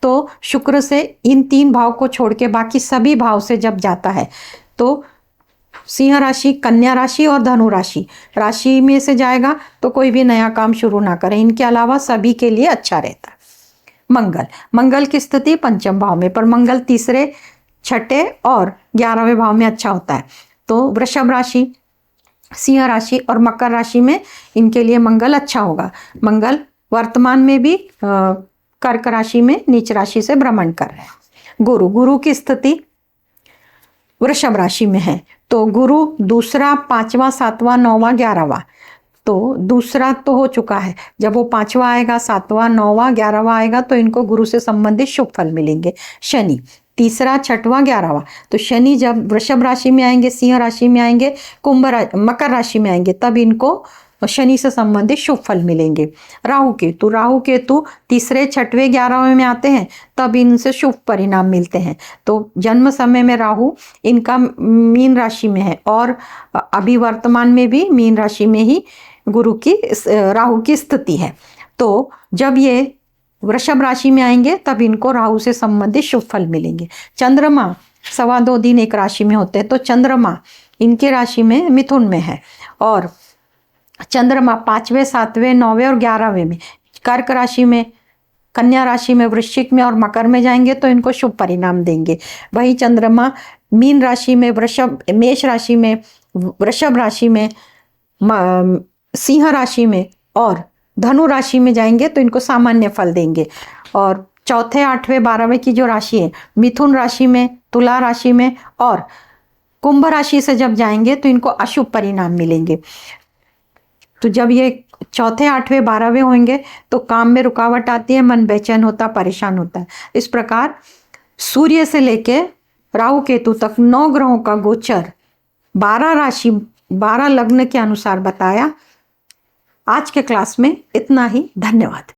तो शुक्र से इन 3 भाव को छोड़ के बाकी सभी भाव से जब जाता है तो सिंह राशि, कन्या राशि और धनु राशि में से जाएगा तो कोई भी नया काम शुरू ना करें। इनके अलावा सभी के लिए अच्छा रहता है। मंगल की स्थिति पंचम भाव में, पर मंगल 3रे 6ठे और 11वें भाव में अच्छा होता है। तो वृषभ राशि, सिंह राशि और मकर राशि में इनके लिए मंगल अच्छा होगा। मंगल वर्तमान में भी कर्क राशि में नीच राशि से भ्रमण कर रहे हैं। गुरु की स्थिति वृषभ राशि में है, तो गुरु 2रा 5वां 7वां 9वां 11वां, तो दूसरा तो हो चुका है, जब वो 5वां आएगा 7वां 9वां 11वां आएगा तो इनको गुरु से संबंधित शुभ फल मिलेंगे। शनि 3रा 6वां 11वां, तो शनि जब वृषभ राशि में आएंगे, सिंह राशि में आएंगे, मकर राशि में आएंगे, तब इनको शनि से संबंधित शुभ फल मिलेंगे। राहु केतु 3रे 6वें 11वें में आते हैं, तब इनसे शुभ परिणाम मिलते हैं। तो जन्म समय में राहु इनका मीन राशि में है और अभी वर्तमान में भी मीन राशि में ही राहु की स्थिति है। तो जब ये वृषभ राशि में आएंगे तब इनको राहु से संबंधित शुभ फल मिलेंगे। चंद्रमा 2.25 दिन एक राशि में होते हैं, तो चंद्रमा इनके राशि में मिथुन में है और चंद्रमा 5वें 7वें 9वें और 11वें में कर्क राशि में, कन्या राशि में, वृश्चिक में और मकर में जाएंगे तो इनको शुभ परिणाम देंगे। वही चंद्रमा मीन राशि में, मेष राशि में, वृषभ राशि में, सिंह राशि में और धनु राशि में जाएंगे तो इनको सामान्य फल देंगे। और चौथे 8वें 12वें की जो राशि है, मिथुन राशि में, तुला राशि में और कुंभ राशि से जब जाएंगे तो इनको अशुभ परिणाम मिलेंगे। तो जब ये चौथे 8वें 12वें होंगे तो काम में रुकावट आती है, मन बेचैन होता, परेशान होता है। इस प्रकार सूर्य से लेके राहु केतु तक 9 ग्रहों का गोचर 12 राशि 12 लग्न के अनुसार बताया। आज के क्लास में इतना ही। धन्यवाद।